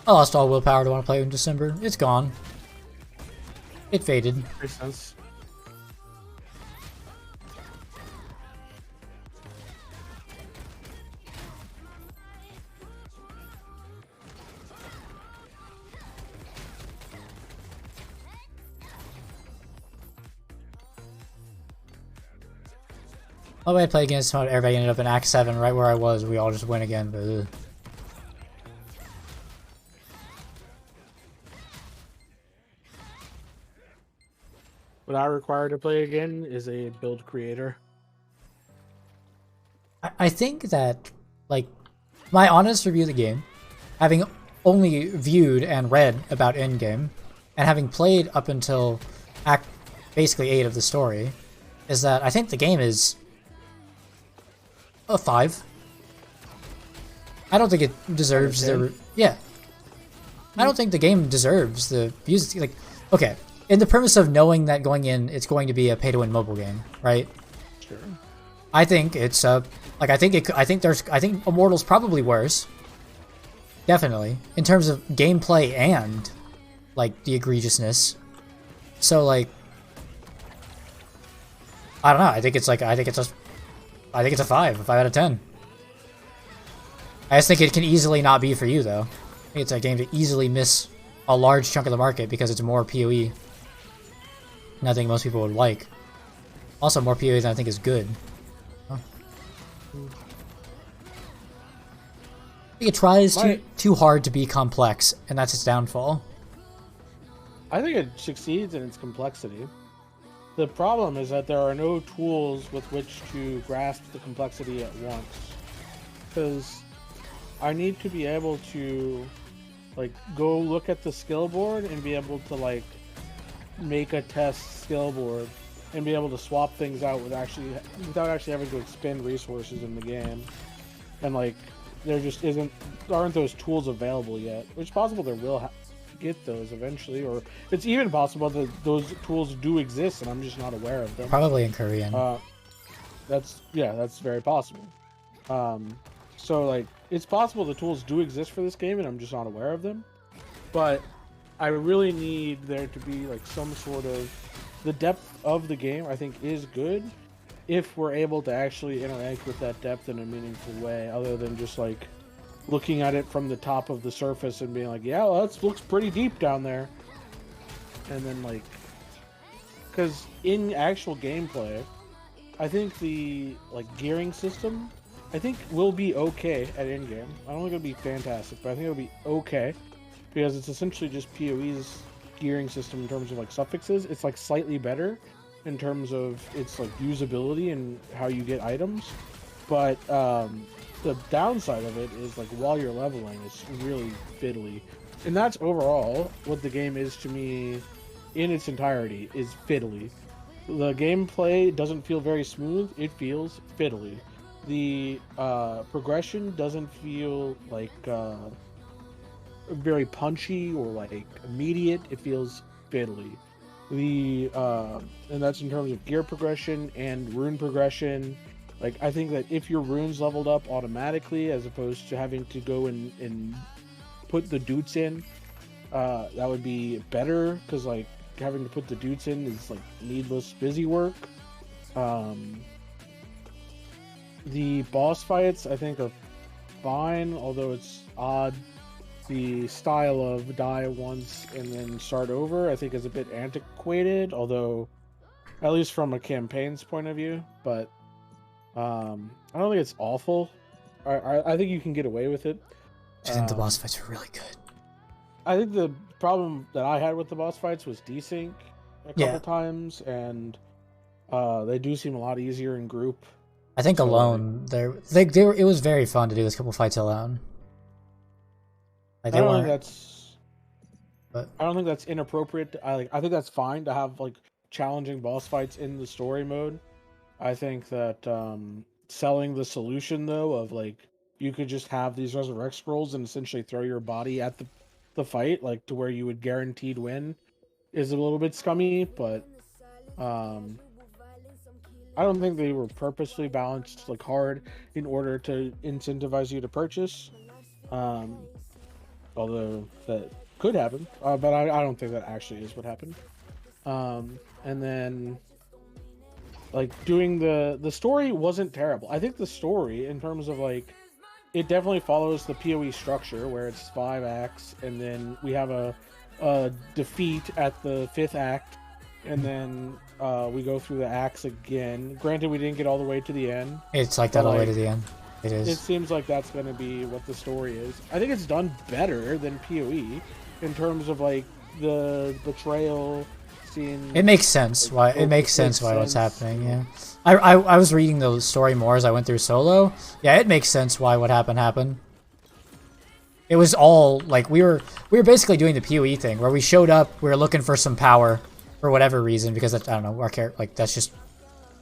I lost all willpower to want to play Undecember. It's gone. It faded. Makes sense. Oh, I played against someone, everybody ended up in Act 7, right where I was. We all just win again, but What I require to play again is a build creator. I think that, like, my honest review of the game, having only viewed and read about endgame, and having played up until Act basically 8 of the story, is that I think the game is a 5. I don't think it deserves the... Yeah. I don't think the game deserves the views. Like, okay, in the premise of knowing that going in, it's going to be a pay-to-win mobile game, right? Sure. I think it's like I think Immortal's probably worse. Definitely in terms of gameplay and like the egregiousness. So like, I don't know. I think it's a 5 out of 10. I just think it can easily not be for you though. I think it's a game to easily miss a large chunk of the market because it's more PoE. And I think most people would like. Also more PoE than I think is good. Huh. I think it tries too hard to be complex, and that's its downfall. I think it succeeds in its complexity. The problem is that there are no tools with which to grasp the complexity at once. Because I need to be able to, like, go look at the skill board and be able to, like, make a test skill board and be able to swap things out without actually having to expend resources in the game. And, like, there just aren't those tools available yet. It's possible there will get those eventually, or it's even possible that those tools do exist and I'm just not aware of them. Probably in Korean. That's very possible. So like it's possible the tools do exist for this game and I'm just not aware of them. But I really need there to be like some sort of the depth of the game. I think is good if we're able to actually interact with that depth in a meaningful way, other than just like looking at it from the top of the surface and being like, yeah, well, that looks pretty deep down there. And then like, because in actual gameplay, I think the like gearing system, I think will be okay at endgame. I don't think it'll be fantastic, but I think it'll be okay because it's essentially just PoE's gearing system in terms of like suffixes. It's like slightly better in terms of its like usability and how you get items, but the downside of it is like while you're leveling, it's really fiddly, and that's overall what the game is to me in its entirety, is fiddly. The gameplay doesn't feel very smooth, it feels fiddly. The progression doesn't feel like very punchy or like immediate, it feels fiddly. And that's in terms of gear progression and rune progression. Like, I think that if your runes leveled up automatically, as opposed to having to go and put the doots in, that would be better, because, like, having to put the doots in is, like, needless busy work. The boss fights, I think, are fine, although it's odd. The style of die once and then start over, I think, is a bit antiquated, although, at least from a campaign's point of view, but I don't think it's awful. I think you can get away with it. I think the boss fights are really good. I think the problem that I had with the boss fights was desync a couple times, and they do seem a lot easier in group. I think alone, it was very fun to do this couple fights alone. Like, I don't think that's inappropriate. I think that's fine to have like challenging boss fights in the story mode. I think that selling the solution, though, of like you could just have these resurrect scrolls and essentially throw your body at the fight, like to where you would guaranteed win, is a little bit scummy. But I don't think they were purposely balanced like hard in order to incentivize you to purchase. although that could happen. But I don't think that actually is what happened. And then like doing the story wasn't terrible. I think the story in terms of like it definitely follows the PoE structure where it's 5 acts, and then we have a defeat at the 5th act, and then we go through the acts again. Granted, we didn't get all the way to the end. It's like that all the way to the end. It is. It seems like that's going to be what the story is. I think it's done better than PoE in terms of like the betrayal scene. It makes sense why what's happening. Yeah, I was reading the story more as I went through solo. Yeah, it makes sense why what happened. It was all like we were basically doing the PoE thing where we showed up, we were looking for some power for whatever reason because I don't know our character like that's just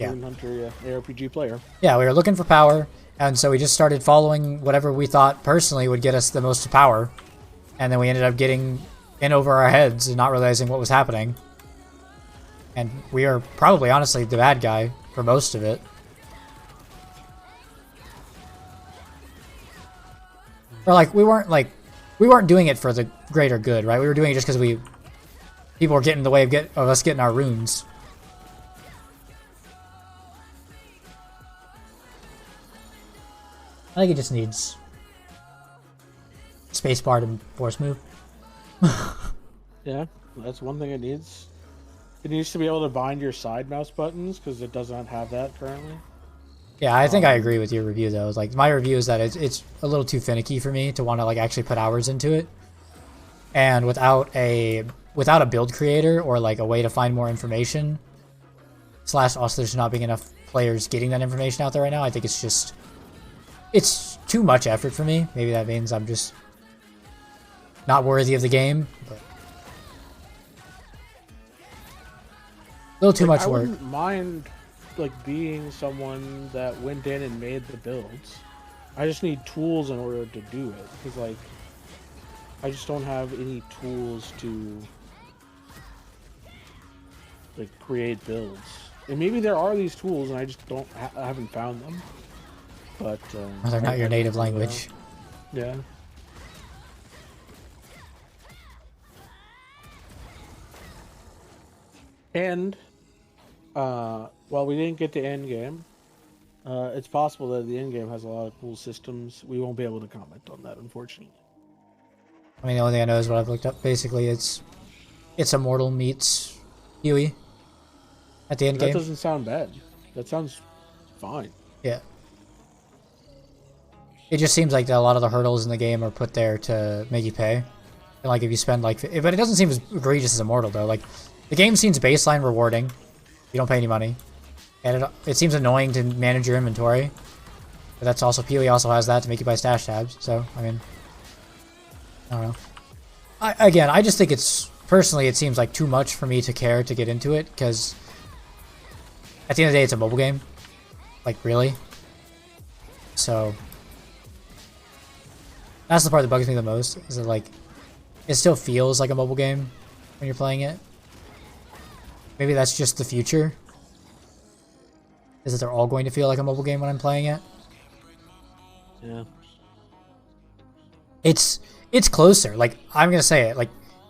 Hunter, ARPG player. Yeah, we were looking for power, and so we just started following whatever we thought personally would get us the most power, and then we ended up getting in over our heads and not realizing what was happening. And we are probably honestly the bad guy for most of it. Or like we weren't doing it for the greater good, right? We were doing it just because people were getting in the way of us getting our runes. I think it just needs spacebar to force move. Yeah, that's one thing it needs. It needs to be able to bind your side mouse buttons because it does not have that currently. Yeah, I think I agree with your review though. Like my review is that it's a little too finicky for me to want to like actually put hours into it, and without a build creator or like a way to find more information. / also there's not being enough players getting that information out there right now. I think it's too much effort for me. Maybe that means I'm just not worthy of the game, but a little too much work. I wouldn't mind like being someone that went in and made the builds. I just need tools in order to do it because like I just don't have any tools to like create builds. And maybe there are these tools and I just I haven't found them. But they're not your native language. Yeah. And while we didn't get to end game, it's possible that the end game has a lot of cool systems. We won't be able to comment on that, unfortunately. I mean, the only thing I know is what I've looked up. Basically, it's Immortal meets PoE at the end game. That doesn't sound bad. That sounds fine. Yeah. It just seems like that a lot of the hurdles in the game are put there to make you pay. And like if you spend like... But it doesn't seem as egregious as Immortal, though. Like, the game seems baseline rewarding. You don't pay any money. And it seems annoying to manage your inventory. But that's also... PoE also has that to make you buy stash tabs. So, I mean... I don't know. I just think it's... Personally, it seems like too much for me to care to get into it. Because... At the end of the day, it's a mobile game. Like, really? So... That's the part that bugs me the most, is that like, it still feels like a mobile game when you're playing it. Maybe that's just the future. Is that they're all going to feel like a mobile game when I'm playing it. Yeah. It's closer, like, I'm gonna say it, like,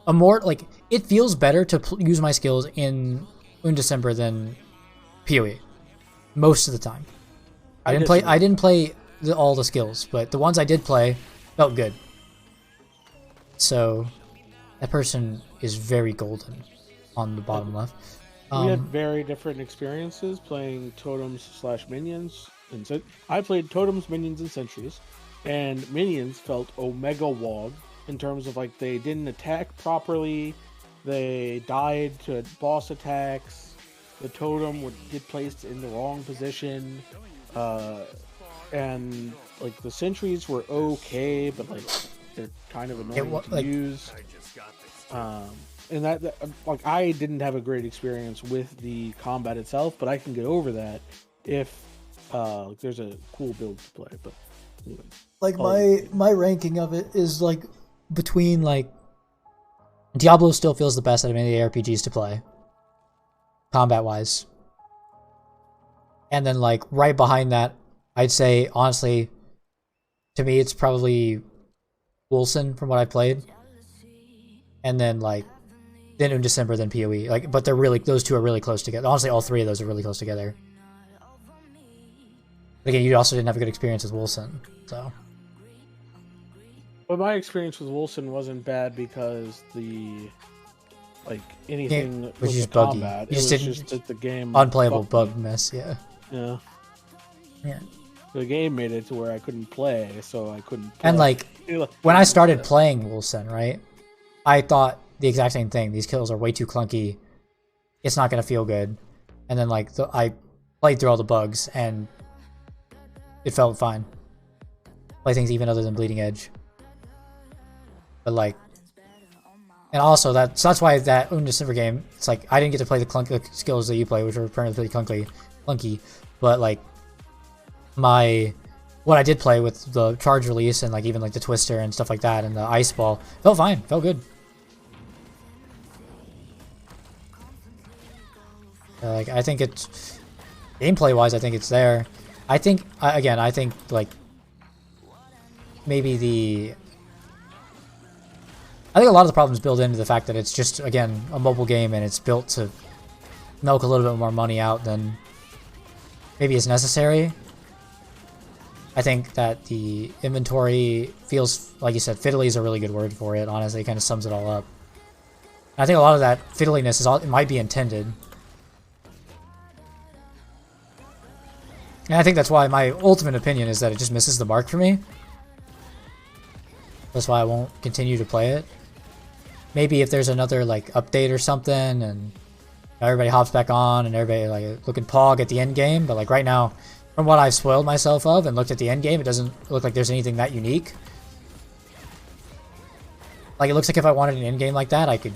like, it feels better to use my skills in Undecember than PoE. Most of the time. I didn't play all the skills, but the ones I did play felt good. So that person is very golden on the bottom left. We had very different experiences playing totems / minions. And I played totems, minions, and sentries, and minions felt omega wog in terms of like they didn't attack properly, they died to boss attacks, the totem would get placed in the wrong position, and like the sentries were okay, but like they're kind of annoying to use. And that like I didn't have a great experience with the combat itself, but I can get over that if there's a cool build to play. But anyway, like my ranking of it is like between like Diablo still feels the best out of any of the RPGs to play, combat wise, and then like right behind that, I'd say honestly, to me it's probably Wilson from what I played, and then like then Undecember, then PoE. Like, but those two are really close together. Honestly, all three of those are really close together. But again, you also didn't have a good experience with Wilson, so. But my experience with Wilson wasn't bad because anything It was with just the buggy. combat. You just it was didn't just that the game unplayable fucked me. bug mess, yeah. Yeah. Yeah. The game made it to where I couldn't play, so I couldn't play. And like when I started playing Wilson, right? I thought the exact same thing. These kills are way too clunky. It's not gonna feel good. And then like I played through all the bugs and it felt fine. Play things even other than Bleeding Edge. But like, and also that's why that Undecember game, it's like I didn't get to play the skills that you play, which were apparently pretty clunky. But like what I did play with the charge release and like even like the twister and stuff like that and the ice ball felt fine, felt good. Like I think it's gameplay wise, I think it's there. I think like maybe I think a lot of the problems build into the fact that it's just again a mobile game and it's built to milk a little bit more money out than maybe is necessary. I think that the inventory feels, like you said, fiddly is a really good word for it. Honestly, it kind of sums it all up. And I think a lot of that fiddliness it might be intended. And I think that's why my ultimate opinion is that it just misses the mark for me. That's why I won't continue to play it. Maybe if there's another like update or something and everybody hops back on and everybody like looking pog at the end game, but like right now, from what I've spoiled myself of and looked at the end game, it doesn't look like there's anything that unique. Like it looks like if I wanted an end game like that, I could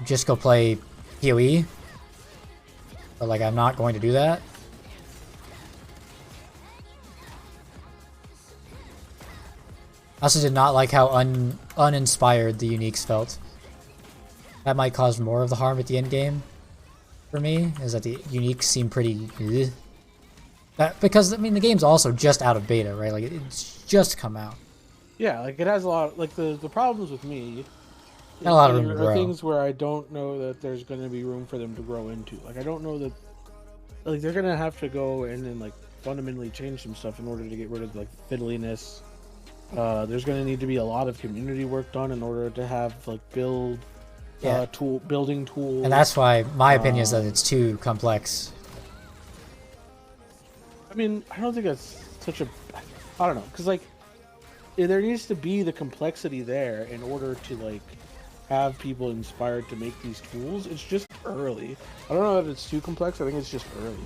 just go play PoE. But like I'm not going to do that. I also did not like how uninspired the uniques felt. That might cause more of the harm at the end game for me, is that the uniques seem pretty because I mean the game's also just out of beta, right? Like it's just come out. Yeah, like it has a lot like the problems with me. Got a lot of room to grow. Things where I don't know that there's going to be room for them to grow into. Like I don't know that like they're going to have to go in and like fundamentally change some stuff in order to get rid of like fiddliness. There's going to need to be a lot of community work done in order to have like building tools. And that's why my opinion is that it's too complex. I mean, I don't think that's such a... I don't know, because like there needs to be the complexity there in order to like have people inspired to make these tools. It's just early. I don't know if it's too complex. I think it's just early.